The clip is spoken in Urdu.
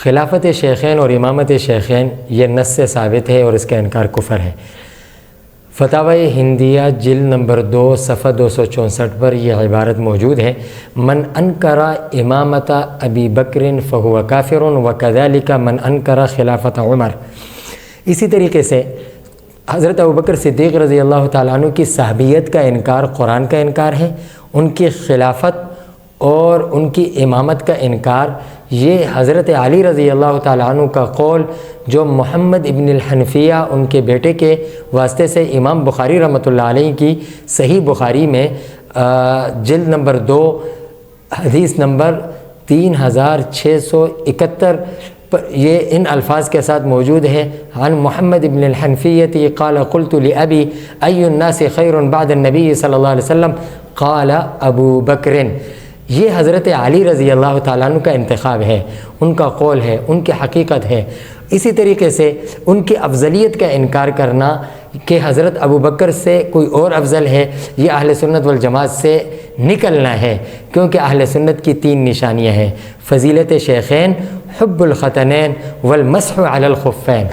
خلافت شیخین اور امامت شیخین یہ نص سے ثابت ہے اور اس کا انکار کفر ہے۔ فتاوی ہندیہ جلد نمبر 2 صفحہ 264 پر یہ عبارت موجود ہے، من انکر امامت ابی بکر فہو کافر وکذالک من انکر خلافت عمر۔ اسی طریقے سے حضرت ابوبکر صدیق رضی اللہ تعالیٰ عنہ کی صحابیت کا انکار قرآن کا انکار ہے، ان کی خلافت اور ان کی امامت کا انکار یہ حضرت علی رضی اللہ تعالیٰ عنہ کا قول جو محمد ابن الحنفیہ ان کے بیٹے کے واسطے سے امام بخاری رحمۃ اللہ علیہ کی صحیح بخاری میں جلد نمبر 2 حدیث نمبر 3671 یہ ان الفاظ کے ساتھ موجود ہے، عن محمد ابن الحنفیہ قال قلت لأبی ای الناس خیر بعد النبی صلی اللہ علیہ وسلم قال ابو بکر۔ یہ حضرت علی رضی اللہ تعالیٰ عنہ کا انتخاب ہے، ان کا قول ہے، ان کی حقیقت ہے۔ اسی طریقے سے ان کی افضلیت کا انکار کرنا کہ حضرت ابو بکر سے کوئی اور افضل ہے، یہ اہل سنت والجماعت سے نکلنا ہے، کیونکہ اہل سنت کی 3 نشانیاں ہیں: فضیلت شیخین، حب الختنین والمسح علی الخفین۔